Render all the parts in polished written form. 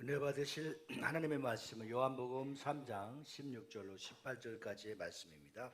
은혜 받으실 하나님의 말씀은 요한복음 3장 16절로 18절까지의 말씀입니다.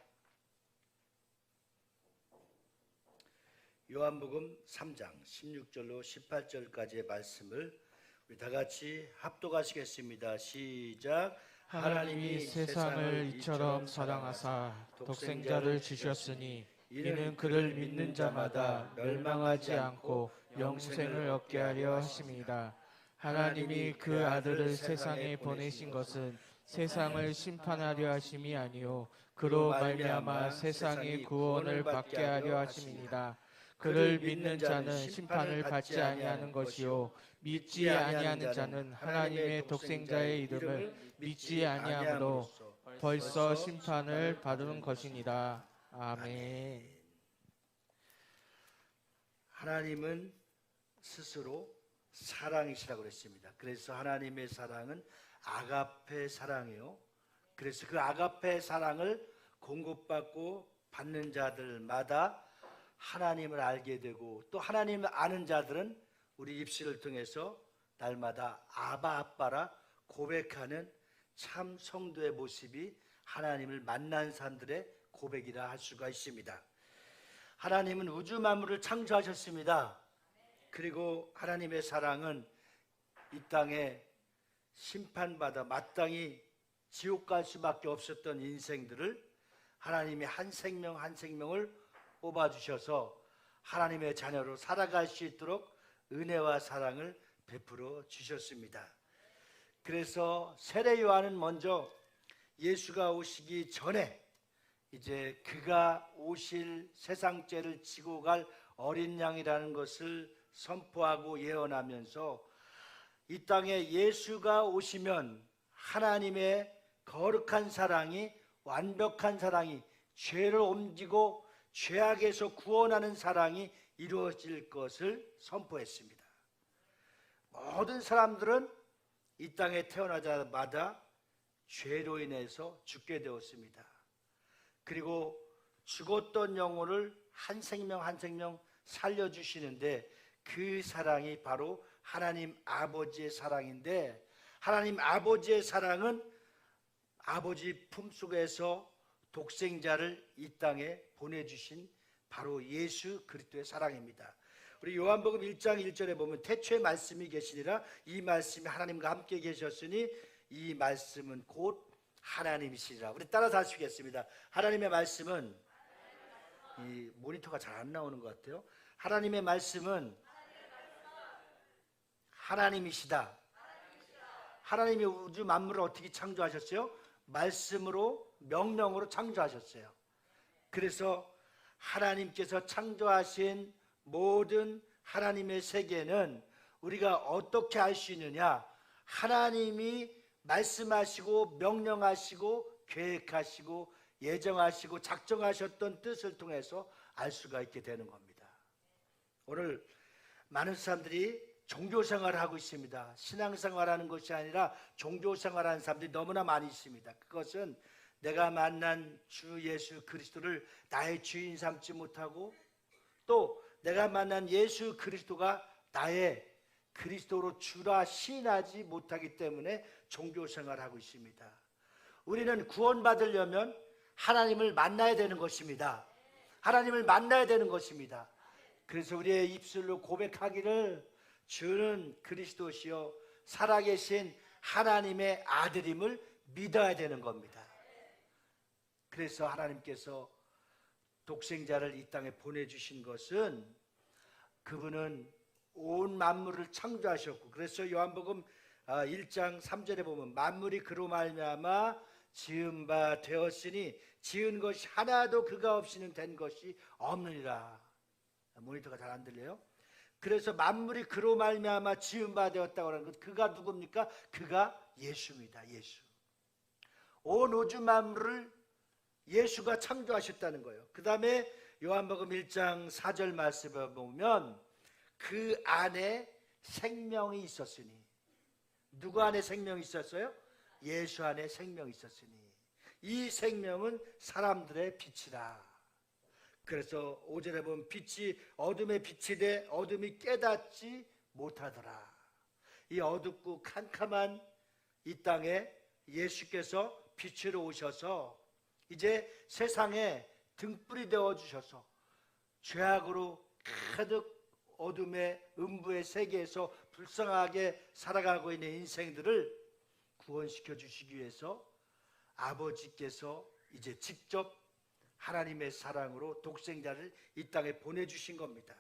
요한복음 3장 16절로 18절까지의 말씀을 우리 다 같이 합독하시겠습니다. 시작. 하나님이 세상을 이처럼 사랑하사 독생자를 주셨으니 이는 그를 믿는 자마다 멸망하지 않고 영생을 얻게 하려 하심이다. 하나님이 그 아들을 세상에 보내신 것은 세상을 심판하려 하심이 아니요 그로 말미암아 세상의 구원을 받게 하려 하심이니라. 그를 믿는 자는 심판을 받지 아니하는 것이요 믿지 아니하는 자는 하나님의 독생자의 이름을 믿지 아니함으로 벌써 심판을 받은 것이니라. 아멘. 하나님은 스스로 사랑이시라고 그랬습니다. 그래서 하나님의 사랑은 아가페 사랑이요. 그래서 그 아가페 사랑을 공급받고 받는 자들마다 하나님을 알게 되고, 또 하나님을 아는 자들은 우리 입술을 통해서 날마다 아바 아빠라 고백하는 참 성도의 모습이 하나님을 만난 사람들의 고백이라 할 수가 있습니다. 하나님은 우주 만물을 창조하셨습니다. 그리고 하나님의 사랑은 이 땅에 심판받아 마땅히 지옥 갈 수밖에 없었던 인생들을 하나님이 한 생명 한 생명을 뽑아주셔서 하나님의 자녀로 살아갈 수 있도록 은혜와 사랑을 베풀어 주셨습니다. 그래서 세례 요한은 먼저 예수가 오시기 전에 이제 그가 오실 세상죄를 지고 갈 어린 양이라는 것을 선포하고 예언하면서 이 땅에 예수가 오시면 하나님의 거룩한 사랑이, 완벽한 사랑이, 죄를 옮기고 죄악에서 구원하는 사랑이 이루어질 것을 선포했습니다. 모든 사람들은 이 땅에 태어나자마자 죄로 인해서 죽게 되었습니다. 그리고 죽었던 영혼을 한 생명 한 생명 살려주시는데 그 사랑이 바로 하나님 아버지의 사랑인데, 하나님 아버지의 사랑은 아버지 품속에서 독생자를 이 땅에 보내주신 바로 예수 그리스도의 사랑입니다. 우리 요한복음 1장 1절에 보면 태초에 말씀이 계시니라, 이 말씀이 하나님과 함께 계셨으니 이 말씀은 곧 하나님이시리라. 우리 따라서 하시겠습니다. 하나님의 말씀은, 이 모니터가 잘 안 나오는 것 같아요. 하나님의 말씀은 하나님이시다. 하나님이 우주 만물을 어떻게 창조하셨어요? 말씀으로, 명령으로 창조하셨어요. 그래서 하나님께서 창조하신 모든 하나님의 세계는 우리가 어떻게 알 수 있느냐? 하나님이 말씀하시고 명령하시고 계획하시고 예정하시고 작정하셨던 뜻을 통해서 알 수가 있게 되는 겁니다. 오늘 많은 사람들이 종교생활을 하고 있습니다. 신앙생활하는 것이 아니라 종교생활하는 사람들이 너무나 많이 있습니다. 그것은 내가 만난 주 예수 그리스도를 나의 주인 삼지 못하고, 또 내가 만난 예수 그리스도가 나의 그리스도로 주라 시인하지 못하기 때문에 종교생활을 하고 있습니다. 우리는 구원받으려면 하나님을 만나야 되는 것입니다. 하나님을 만나야 되는 것입니다. 그래서 우리의 입술로 고백하기를 주는 그리스도시요 살아계신 하나님의 아들임을 믿어야 되는 겁니다. 그래서 하나님께서 독생자를 이 땅에 보내주신 것은 그분은 온 만물을 창조하셨고, 그래서 요한복음 1장 3절에 보면 만물이 그로 말미암아 지은 바 되었으니 지은 것이 하나도 그가 없이는 된 것이 없느니라. 모니터가 잘 안 들려요? 그래서 만물이 그로 말미암아 지은 바 되었다고 하는 것, 그가 누굽니까? 그가 예수입니다. 예수. 온 우주 만물을 예수가 창조하셨다는 거예요. 그 다음에 요한복음 1장 4절 말씀을 보면 그 안에 생명이 있었으니, 누구 안에 생명이 있었어요? 예수 안에 생명이 있었으니 이 생명은 사람들의 빛이라. 그래서 5절에 보면 빛이 어둠에 빛이 돼 어둠이 깨닫지 못하더라. 이 어둡고 캄캄한 이 땅에 예수께서 빛으로 오셔서 이제 세상에 등불이 되어 주셔서 죄악으로 가득 어둠의 음부의 세계에서 불쌍하게 살아가고 있는 인생들을 구원시켜 주시기 위해서 아버지께서 이제 직접 하나님의 사랑으로 독생자를 이 땅에 보내주신 겁니다.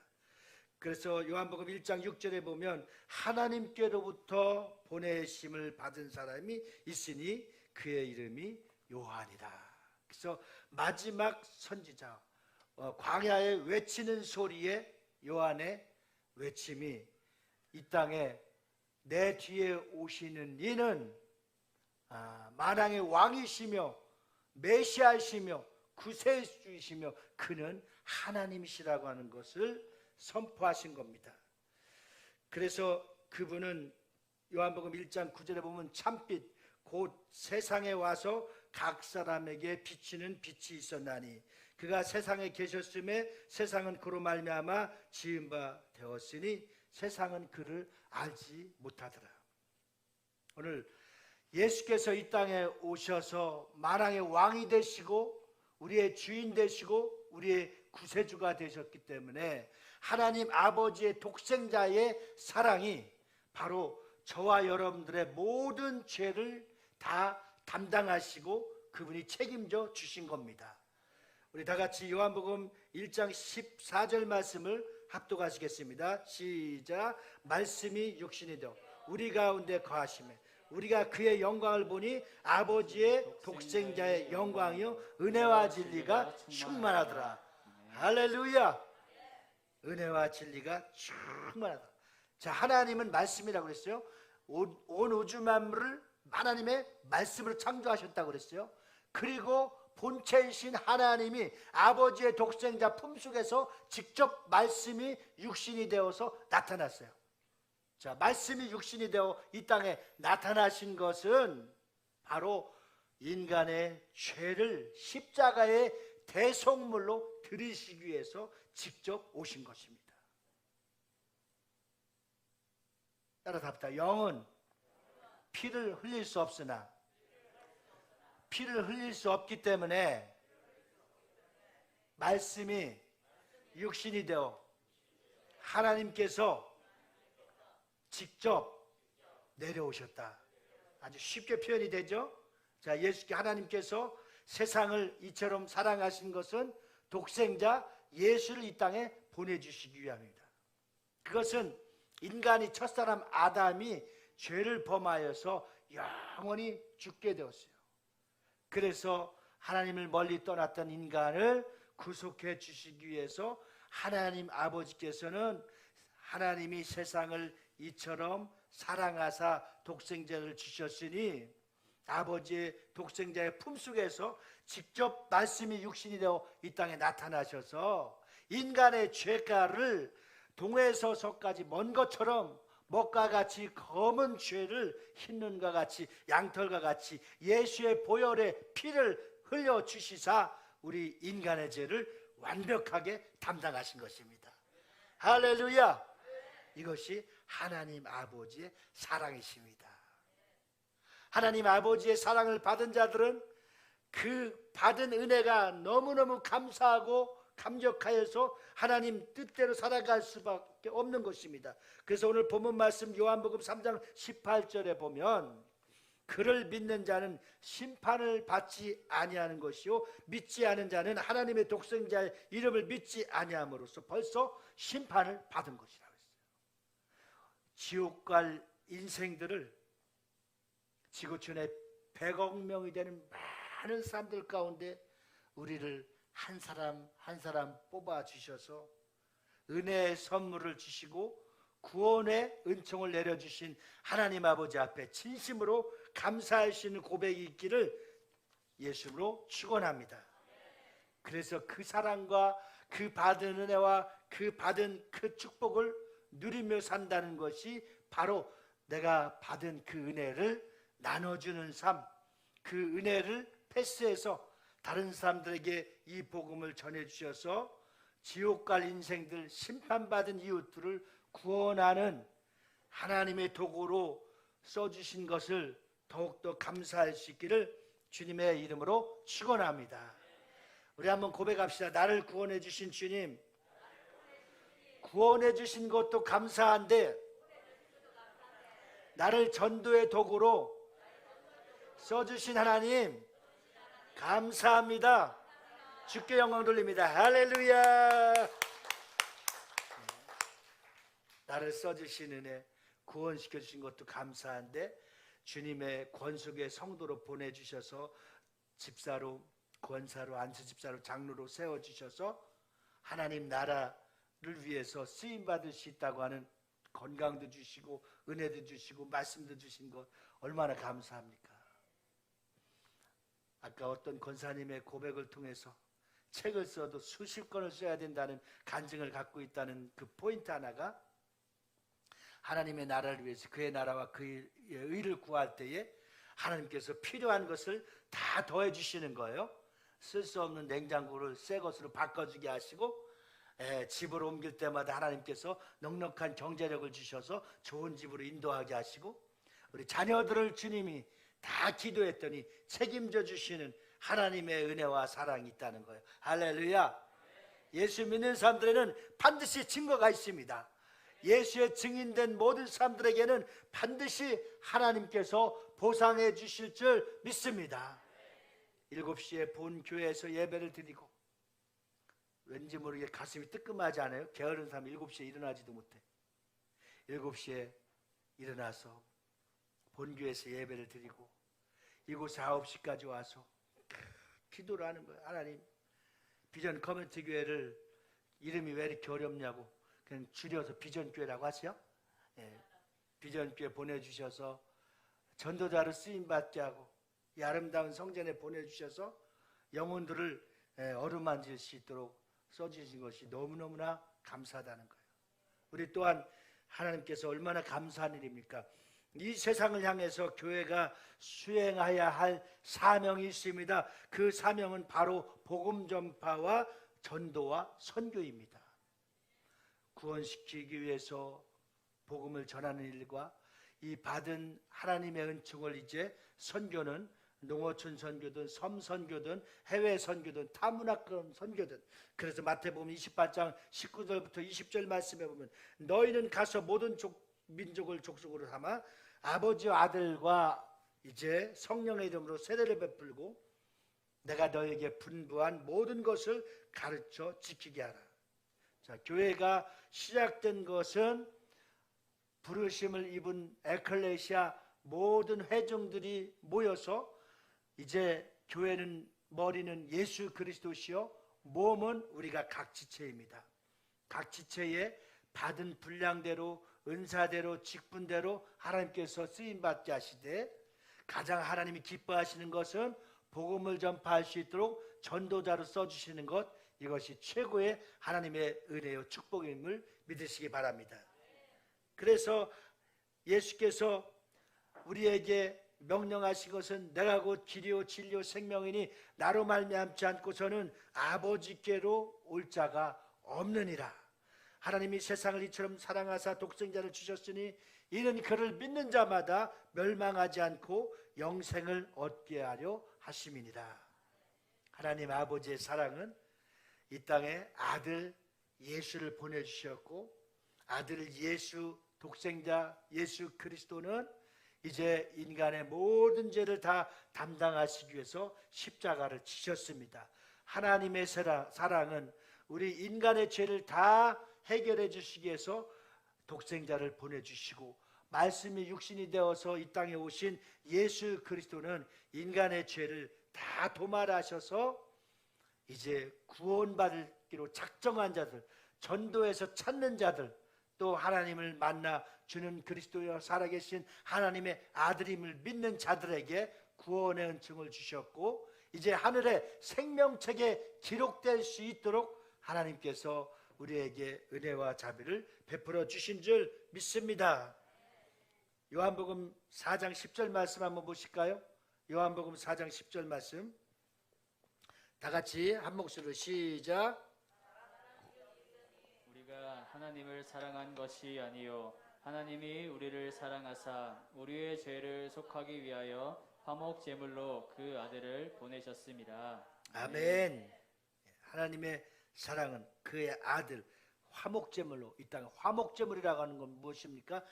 그래서 요한복음 1장 6절에 보면 하나님께로부터 보내심을 받은 사람이 있으니 그의 이름이 요한이다. 그래서 마지막 선지자, 광야에 외치는 소리에 요한의 외침이 이 땅에 내 뒤에 오시는 이는 만왕의 왕이시며 메시아이시며 구세주이시며 그는 하나님이시라고 하는 것을 선포하신 겁니다. 그래서 그분은 요한복음 1장 9절에 보면 참빛 곧 세상에 와서 각 사람에게 비치는 빛이 있었나니 그가 세상에 계셨음에 세상은 그로 말미암아 지은 바 되었으니 세상은 그를 알지 못하더라. 오늘 예수께서 이 땅에 오셔서 만왕의 왕이 되시고 우리의 주인 되시고 우리의 구세주가 되셨기 때문에 하나님 아버지의 독생자의 사랑이 바로 저와 여러분들의 모든 죄를 다 담당하시고 그분이 책임져 주신 겁니다. 우리 다 같이 요한복음 1장 14절 말씀을 합독하시겠습니다. 시작. 말씀이 육신이 되어 우리 가운데 거하시매 우리가 그의 영광을 보니 아버지의 독생자의 영광이요 은혜와 진리가 충만하더라. 할렐루야. 은혜와 진리가 충만하다. 자, 하나님은 말씀이라고 그랬어요. 온 우주 만물을 하나님의 말씀으로 창조하셨다고 그랬어요. 그리고 본체이신 하나님이 아버지의 독생자 품속에서 직접 말씀이 육신이 되어서 나타났어요. 자, 말씀이 육신이 되어 이 땅에 나타나신 것은 바로 인간의 죄를 십자가의 대속물로 들이시기 위해서 직접 오신 것입니다. 따라 답다. 영은 피를 흘릴 수 없으나 피를 흘릴 수 없기 때문에 말씀이 육신이 되어 하나님께서 직접 내려오셨다. 아주 쉽게 표현이 되죠. 자, 예수께 하나님께서 세상을 이처럼 사랑하신 것은 독생자 예수를 이 땅에 보내주시기 위함입니다. 그것은 인간이 첫사람 아담이 죄를 범하여서 영원히 죽게 되었어요. 그래서 하나님을 멀리 떠났던 인간을 구속해 주시기 위해서 하나님 아버지께서는 하나님이 세상을 이처럼 사랑하사 독생자를 주셨으니 아버지의 독생자의 품속에서 직접 말씀이 육신이 되어 이 땅에 나타나셔서 인간의 죄가를 동에서 서까지 먼 것처럼 먹과 같이 검은 죄를 흰 눈과 같이 양털과 같이 예수의 보혈의 피를 흘려 주시사 우리 인간의 죄를 완벽하게 담당하신 것입니다. 할렐루야. 이것이 하나님 아버지의 사랑이십니다. 하나님 아버지의 사랑을 받은 자들은 그 받은 은혜가 너무너무 감사하고 감격하여서 하나님 뜻대로 살아갈 수밖에 없는 것입니다. 그래서 오늘 본문 말씀 요한복음 3장 18절에 보면 그를 믿는 자는 심판을 받지 아니하는 것이요 믿지 않은 자는 하나님의 독생자의 이름을 믿지 아니함으로써 벌써 심판을 받은 것이라고 했어요. 지옥 갈 인생들을 지구촌에 100억 명이 되는 많은 사람들 가운데 우리를 한 사람 한 사람 뽑아 주셔서 은혜의 선물을 주시고 구원의 은총을 내려주신 하나님 아버지 앞에 진심으로 감사하시는 고백이 있기를 예수로 축원합니다. 그래서 그 사랑과 그 받은 은혜와 그 받은 그 축복을 누리며 산다는 것이 바로 내가 받은 그 은혜를 나눠주는 삶, 그 은혜를 패스해서 다른 사람들에게 이 복음을 전해주셔서 지옥 갈 인생들 심판받은 이웃들을 구원하는 하나님의 도구로 써주신 것을 더욱더 감사할 수 있기를 주님의 이름으로 축원합니다. 우리 한번 고백합시다. 나를 구원해 주신 주님, 구원해 주신 것도 감사한데 나를 전도의 도구로 써주신 하나님 감사합니다. 주께 영광 돌립니다. 할렐루야. 나를 써주신 은혜, 구원시켜 주신 것도 감사한데 주님의 권속의 성도로 보내주셔서 집사로, 권사로, 안수집사로, 장로로 세워주셔서 하나님 나라를 위해서 쓰임받을 수 있다고 하는 건강도 주시고 은혜도 주시고 말씀도 주신 것 얼마나 감사합니까? 아까 어떤 권사님의 고백을 통해서 책을 써도 수십 권을 써야 된다는 간증을 갖고 있다는 그 포인트 하나가 하나님의 나라를 위해서 그의 나라와 그의 의를 구할 때에 하나님께서 필요한 것을 다 더해 주시는 거예요. 쓸 수 없는 냉장고를 새 것으로 바꿔주게 하시고 집으로 옮길 때마다 하나님께서 넉넉한 경제력을 주셔서 좋은 집으로 인도하게 하시고 우리 자녀들을 주님이 다 기도했더니 책임져 주시는 하나님의 은혜와 사랑이 있다는 거예요. 할렐루야. 예수 믿는 사람들에는 반드시 증거가 있습니다. 예수의 증인된 모든 사람들에게는 반드시 하나님께서 보상해 주실 줄 믿습니다. 7시에 본 교회에서 예배를 드리고 왠지 모르게 가슴이 뜨끔하지 않아요? 게으른 사람 7시에 일어나지도 못해. 7시에 일어나서 본교회에서 예배를 드리고 이곳에 9시까지 와서 기도를 하는 거예요. 하나님, 비전 커뮤니티 교회를 이름이 왜 이렇게 어렵냐고 그냥 줄여서 비전교회라고 하세요. 비전교회 보내주셔서 전도자를 쓰임받게 하고 이 아름다운 성전에 보내주셔서 영혼들을 어루만질 수 있도록 써주신 것이 너무너무나 감사하다는 거예요. 우리 또한 하나님께서 얼마나 감사한 일입니까? 이 세상을 향해서 교회가 수행해야 할 사명이 있습니다. 그 사명은 바로 복음 전파와 전도와 선교입니다. 구원시키기 위해서 복음을 전하는 일과 이 받은 하나님의 은총을 이제 선교는 농어촌 선교든 섬 선교든 해외 선교든 타문화권 선교든 그래서 마태복음 28장 19절부터 20절 말씀에 보면 너희는 가서 모든 민족을 족속으로 삼아 아버지와 아들과 이제 성령의 이름으로 세례를 베풀고 내가 너에게 분부한 모든 것을 가르쳐 지키게 하라. 자, 교회가 시작된 것은 부르심을 입은 에클레시아 모든 회중들이 모여서 이제 교회는 머리는 예수 그리스도시요 몸은 우리가 각 지체입니다. 각 지체에 받은 분량대로 은사대로 직분대로 하나님께서 쓰임받게 하시되 가장 하나님이 기뻐하시는 것은 복음을 전파할 수 있도록 전도자로 써주시는 것, 이것이 최고의 하나님의 은혜요 축복임을 믿으시기 바랍니다. 그래서 예수께서 우리에게 명령하신 것은 내가 곧 길이요 진리요 생명이니 나로 말미암지 않고서는 아버지께로 올 자가 없느니라. 하나님이 세상을 이처럼 사랑하사 독생자를 주셨으니 이는 그를 믿는 자마다 멸망하지 않고 영생을 얻게 하려 하심이니라. 하나님 아버지의 사랑은 이 땅에 아들 예수를 보내주셨고 아들 예수 독생자 예수 그리스도는 이제 인간의 모든 죄를 다 담당하시기 위해서 십자가를 지셨습니다. 하나님의 사랑은 우리 인간의 죄를 다 해결해 주시기 위해서 독생자를 보내주시고 말씀이 육신이 되어서 이 땅에 오신 예수 그리스도는 인간의 죄를 다 도말하셔서 이제 구원받기로 작정한 자들, 전도에서 찾는 자들, 또 하나님을 만나 주는 그리스도여 살아계신 하나님의 아들임을 믿는 자들에게 구원의 은총을 주셨고 이제 하늘의 생명책에 기록될 수 있도록 하나님께서 우리에게 은혜와 자비를 베풀어 주신 줄 믿습니다. 요한복음 4장 10절 말씀 한번 보실까요? 요한복음 4장 10절 말씀 다 같이 한 목소리로 시작. 우리가 하나님을 사랑한 것이 아니요 하나님이 우리를 사랑하사 우리의 죄를 속하기 위하여 화목 제물로 그 아들을 보내셨습니다. 아멘. 하나님의 사랑은 그의 아들 화목제물로 이 땅에 화목제물이라고 하는 건 무엇입니까?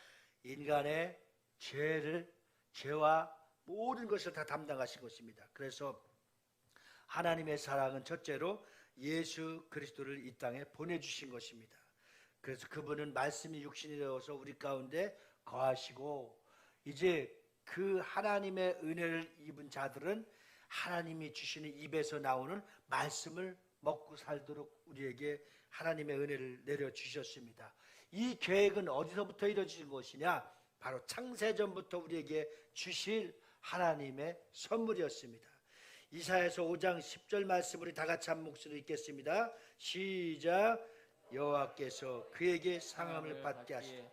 인간의 죄와 모든 것을 다 담당하신 것입니다. 그래서 하나님의 사랑은 첫째로 예수 그리스도를 이 땅에 보내주신 것입니다. 그래서 그분은 말씀이 육신이 되어서 우리 가운데 거하시고 이제 그 하나님의 은혜를 입은 자들은 하나님이 주시는 입에서 나오는 말씀을 먹고 살도록 우리에게 하나님의 은혜를 내려주셨습니다. 이 계획은 어디서부터 이루어진 것이냐? 바로 창세전부터 우리에게 주실 하나님의 선물이었습니다. 이사야서 5장 10절 말씀 우리 다 같이 한 목소리로 읽겠습니다. 시작. 여호와께서 그에게 상함을 받게 하시고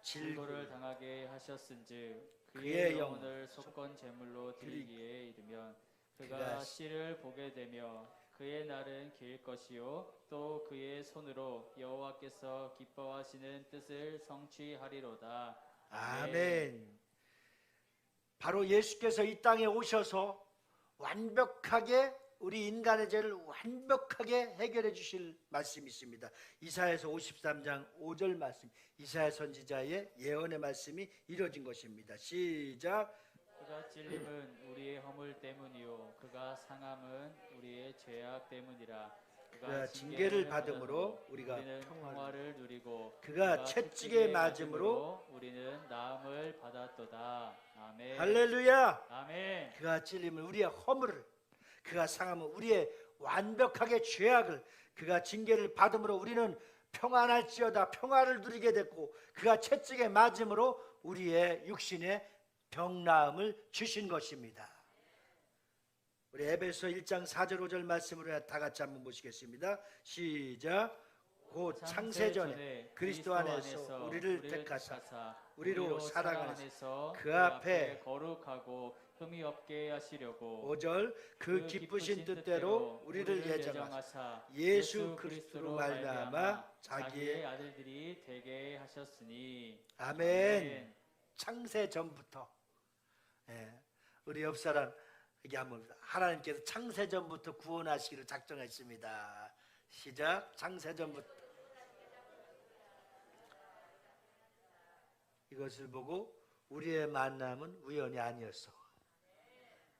질고를 당하게 하셨은즉 그의 그의 영혼을 속건 제물로 드리기에 이르면 그가 씨를 보게 되며 그의 날은 길 것이요 또 그의 손으로 여호와께서 기뻐하시는 뜻을 성취하리로다. 아멘. 바로 예수께서 이 땅에 오셔서 완벽하게 우리 인간의 죄를 완벽하게 해결해 주실 말씀이 있습니다. 이사야서 53장 5절 말씀, 이사야 선지자의 예언의 말씀이 이루어진 것입니다. 시작. 그가 찔림은 우리의 허물 때문이요 그가 상함은 우리의 죄악 때문이라. 그가 징계를 받음으로 우리가 우리는 평화를 평화를 누리고 그가 채찍에 맞음으로 우리는 나음을 받았도다. 아멘. 할렐루야. 아멘. 그가 찔림은 우리의 허물을, 그가 상함은 우리의 완벽하게 죄악을, 그가 징계를 받음으로 우리는 평안할지어다 평화를 누리게 됐고, 그가 채찍에 맞음으로 우리의 육신의 병나음을 주신 것입니다. 우리 에베소 1장 4절 5절 말씀으로 다 같이 한번 보시겠습니다. 시작. 곧 창세전에 그리스도 안에서 우리를 택하사 우리로 사랑 안에서 그 앞에 거룩하고 흠이 없게 하시려고 5절 그 기쁘신 뜻대로 우리를 예정하사 예수 그리스도로 말미암아 자기의 아들들이 되게 하셨으니. 아멘. 창세전부터 우리 옆 사람 얘기하면 하나님께서 창세전부터 구원하시기를 작정했습니다. 시작. 창세전부터. 이것을 보고 우리의 만남은 우연이 아니었어.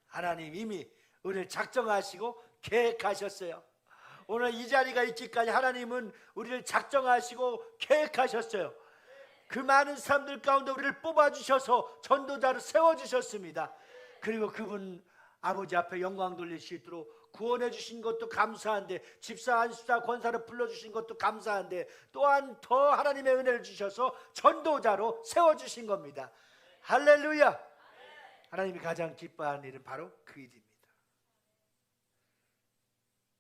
하나님 이미 우리를 작정하시고 계획하셨어요. 오늘 이 자리가 있기까지 하나님은 우리를 작정하시고 계획하셨어요. 그 많은 사람들 가운데 우리를 뽑아주셔서 전도자로 세워주셨습니다. 그리고 그분 아버지 앞에 영광 돌릴 수 있도록 구원해 주신 것도 감사한데, 집사 안수사 권사를 불러주신 것도 감사한데, 또한 더 하나님의 은혜를 주셔서 전도자로 세워주신 겁니다. 할렐루야. 하나님이 가장 기뻐하는 일은 바로 그 일입니다.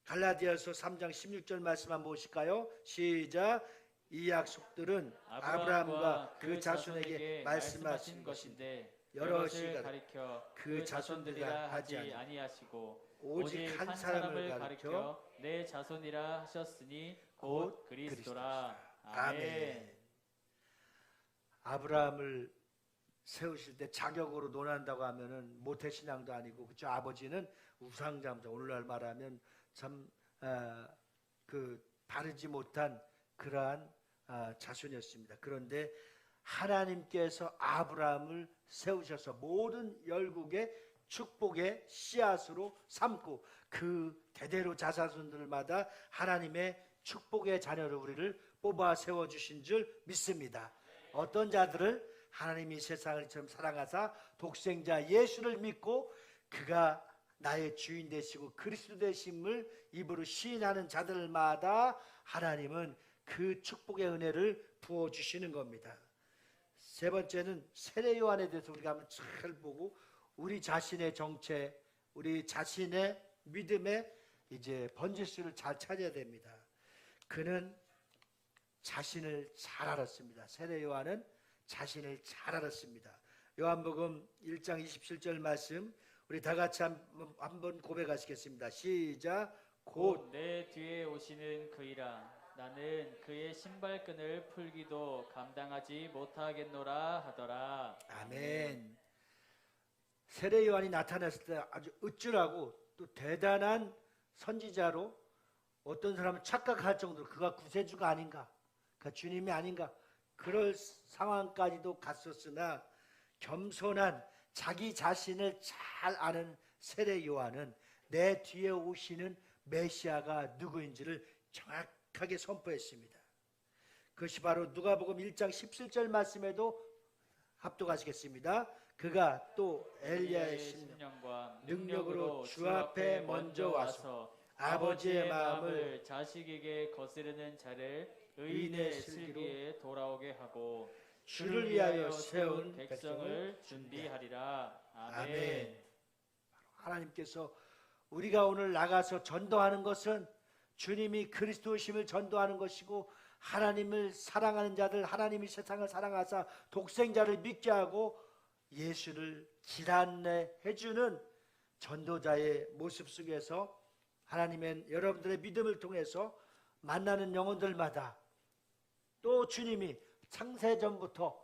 갈라디아서 3장 16절 말씀 한번 보실까요? 시작. 이 약속들은 아브라함과 그 자손에게 말씀하신 것인데 여러 시가 가리켜 그 자손들이라 하지 아니하시고 오직 한 사람을 가리켜 내 자손이라 하셨으니 곧 그리스도라. 아멘. 아브라함을 세우실 때 자격으로 논한다고 하면은 모태신앙도 아니고, 그렇죠? 아버지는 우상장자, 오늘날 말하면 참 바르지 못한 그러한 자손이었습니다. 그런데 하나님께서 아브라함을 세우셔서 모든 열국의 축복의 씨앗으로 삼고 그 대대로 자손들마다 하나님의 축복의 자녀로 우리를 뽑아 세워주신 줄 믿습니다. 어떤 자들을 하나님이 세상을 처럼 사랑하사 독생자 예수를 믿고 그가 나의 주인 되시고 그리스도 되심을 입으로 시인하는 자들마다 하나님은 그 축복의 은혜를 부어주시는 겁니다. 세 번째는 세례 요한에 대해서 우리가 한번 잘 보고 우리 자신의 정체, 우리 자신의 믿음의 이제 번지수를 잘 찾아야 됩니다. 그는 자신을 잘 알았습니다. 세례 요한은 자신을 잘 알았습니다. 요한복음 1장 27절 말씀 우리 다 같이 한번 고백하시겠습니다. 시작. 곧 내 뒤에 오시는 그이라 나는 그의 신발끈을 풀기도 감당하지 못하겠노라 하더라. 아멘. 세례 요한이 나타났을 때 아주 으ጭ라고 또 대단한 선지자로 어떤 사람은 착각할 정도로 그가 구세주가 아닌가, 그가 주님이 아닌가 그럴 상황까지도 갔었으나 겸손한 자기 자신을 잘 아는 세례 요한은 내 뒤에 오시는 메시아가 누구인지를 정확하게 선포했습니다. 그것이 바로 누가복음 1장 17절 말씀에도 합독하시겠습니다. 그가 또 엘리야의 심령과 능력으로 주 앞에 먼저 와서 아버지의 마음을 자식에게 거스르는 자를 의인의 슬기에 돌아오게 하고 주를 위하여 세운 백성을 준비하리라. 아멘. 아멘. 하나님께서 우리가 오늘 나가서 전도하는 것은 주님이 그리스도심을 전도하는 것이고 하나님을 사랑하는 자들, 하나님이 세상을 사랑하사 독생자를 믿게 하고 예수를 지란내 해주는 전도자의 모습 속에서 하나님의 여러분들의 믿음을 통해서 만나는 영혼들마다 또 주님이 창세전부터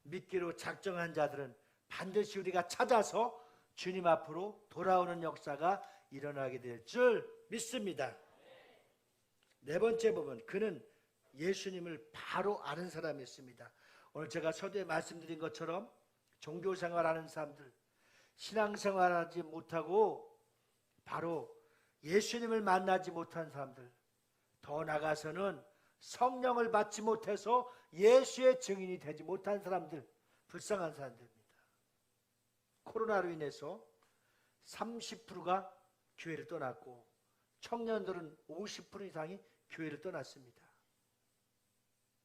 믿기로 작정한 자들은 반드시 우리가 찾아서 주님 앞으로 돌아오는 역사가 일어나게 될 줄 믿습니다. 네 번째 부분, 그는 예수님을 바로 아는 사람이었습니다. 오늘 제가 서두에 말씀드린 것처럼 종교생활하는 사람들, 신앙생활하지 못하고 바로 예수님을 만나지 못한 사람들, 더 나아가서는 성령을 받지 못해서 예수의 증인이 되지 못한 사람들, 불쌍한 사람들입니다. 코로나로 인해서 30%가 교회를 떠났고 청년들은 50% 이상이 교회를 떠났습니다.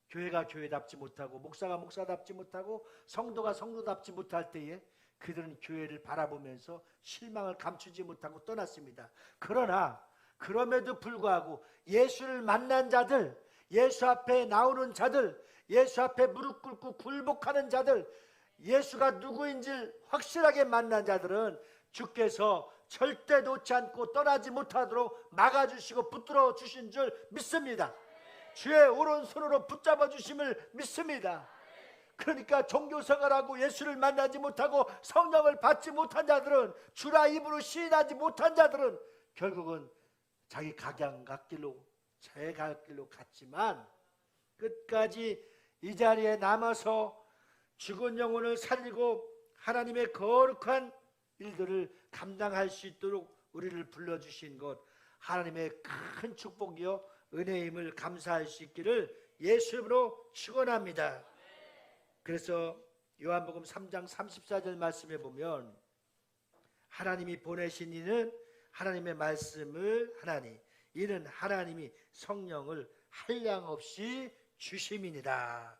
교회가 교회답지 못하고 목사가 목사답지 못하고 성도가 성도답지 못할 때에 그들은 교회를 바라보면서 실망을 감추지 못하고 떠났습니다. 그러나 그럼에도 불구하고 예수를 만난 자들, 예수 앞에 나오는 자들, 예수 앞에 무릎 꿇고 굴복하는 자들, 예수가 누구인지 확실하게 만난 자들은 주께서 절대 놓지 않고 떠나지 못하도록 막아주시고 붙들어 주신 줄 믿습니다. 주의 오른손으로 붙잡아 주심을 믿습니다. 그러니까 종교생활하고 예수를 만나지 못하고 성령을 받지 못한 자들은, 주라 입으로 시인하지 못한 자들은 결국은 자기 각양각길로 제 갈 길로 갔지만 끝까지 이 자리에 남아서 죽은 영혼을 살리고 하나님의 거룩한 일들을 감당할 수 있도록 우리를 불러주신 것, 하나님의 큰 축복이요 은혜임을 감사할 수 있기를 예수님으로 축원합니다. 그래서 요한복음 3장 34절 말씀에 보면 하나님이 보내신 이는 하나님의 말씀을 하나니 이는 하나님이 성령을 한량없이 주심이니라.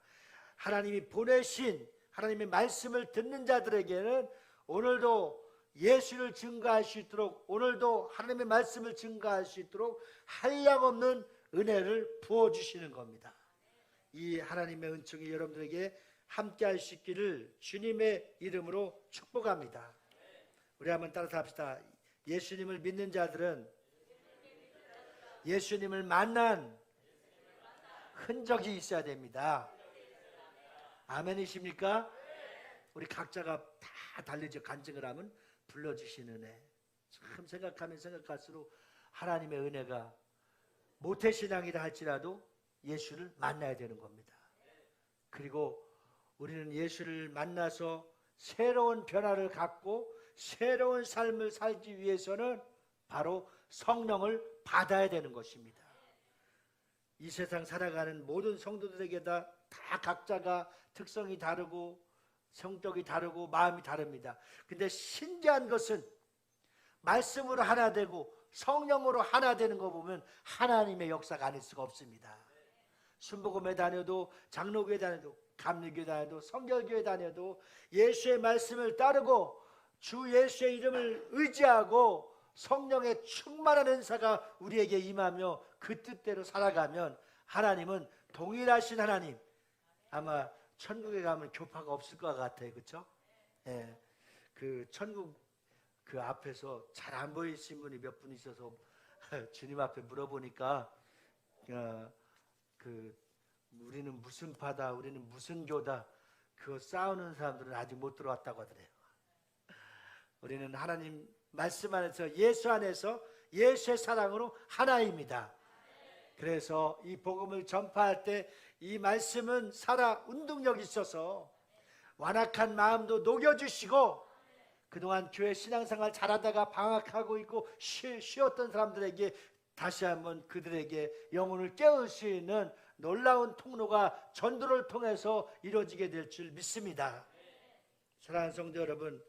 하나님이 보내신 하나님의 말씀을 듣는 자들에게는 오늘도 예수를 증거할 수 있도록, 오늘도 하나님의 말씀을 증거할 수 있도록 한량없는 은혜를 부어주시는 겁니다. 이 하나님의 은총이 여러분들에게 함께할 수 있기를 주님의 이름으로 축복합니다. 우리 한번 따라서 합시다. 예수님을 믿는 자들은 예수님을 만난 흔적이 있어야 됩니다. 아멘이십니까? 우리 각자가 다 달리죠. 간증을 하면 불러주시는 은혜. 참 생각하면 생각할수록 하나님의 은혜가 모태신앙이라 할지라도 예수를 만나야 되는 겁니다. 그리고 우리는 예수를 만나서 새로운 변화를 갖고 새로운 삶을 살기 위해서는 바로 성령을 받아야 되는 것입니다. 이 세상 살아가는 모든 성도들에게 다 각자가 특성이 다르고 성격이 다르고 마음이 다릅니다. 근데 신기한 것은 말씀으로 하나 되고 성령으로 하나 되는 거 보면 하나님의 역사가 아닐 수가 없습니다. 순복음에 다녀도 장로교회 다녀도 감리교회 다녀도 성결교회 다녀도 예수의 말씀을 따르고 주 예수의 이름을 의지하고 성령의 충만한 은사가 우리에게 임하며 그 뜻대로 살아가면 하나님은 동일하신 하나님, 아마 천국에 가면 교파가 없을 것 같아요. 그렇죠? 예. 그 천국 그 앞에서 잘 안 보이신 분이 몇 분 있어서 주님 앞에 물어보니까 우리는 무슨 파다, 우리는 무슨 교다, 그거 싸우는 사람들은 아직 못 들어왔다고 하더래요. 우리는 하나님 말씀 안에서, 예수 안에서, 예수의 사랑으로 하나입니다. 그래서 이 복음을 전파할 때 이 말씀은 살아 운동력이 있어서 완악한 마음도 녹여주시고, 그동안 교회 신앙생활 잘하다가 방학하고 있고 쉬었던 사람들에게 다시 한번 그들에게 영혼을 깨울 수 있는 놀라운 통로가 전도를 통해서 이루어지게 될 줄 믿습니다. 사랑하는 성도 여러분,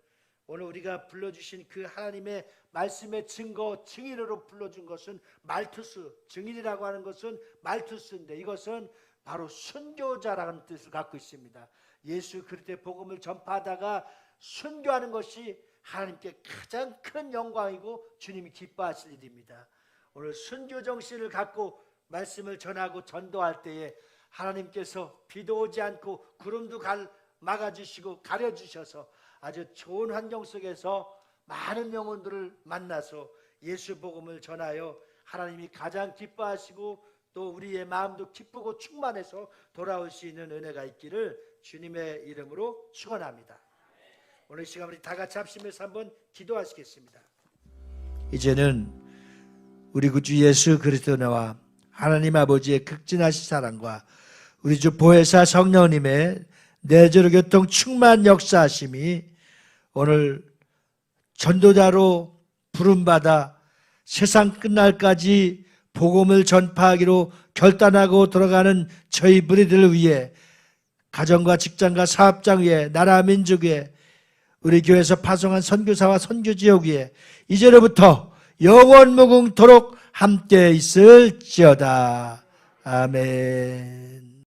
오늘 우리가 불러주신 그 하나님의 말씀의 증거, 증인으로 불러준 것은 말투스, 증인이라고 하는 것은 말투스인데, 이것은 바로 순교자라는 뜻을 갖고 있습니다. 예수 그리스도의 복음을 전파하다가 순교하는 것이 하나님께 가장 큰 영광이고 주님이 기뻐하실 일입니다. 오늘 순교 정신을 갖고 말씀을 전하고 전도할 때에 하나님께서 비도 오지 않고 구름도 막아주시고 가려주셔서 아주 좋은 환경 속에서 많은 영혼들을 만나서 예수 복음을 전하여 하나님이 가장 기뻐하시고 또 우리의 마음도 기쁘고 충만해서 돌아올 수 있는 은혜가 있기를 주님의 이름으로 축원합니다. 오늘 시간 우리 다 같이 합심해서 한번 기도하시겠습니다. 이제는 우리 구주 예수 그리스도와 하나님 아버지의 극진하신 사랑과 우리 주 보혜사 성령님의 내주로 교통 충만 역사하심이 오늘 전도자로 부름받아 세상 끝날까지 복음을 전파하기로 결단하고 돌아가는 저희 무리들을 위해 가정과 직장과 사업장 위에 나라 민족 위에 우리 교회에서 파송한 선교사와 선교지역 위에 이제로부터 영원 무궁토록 함께 있을지어다. 아멘.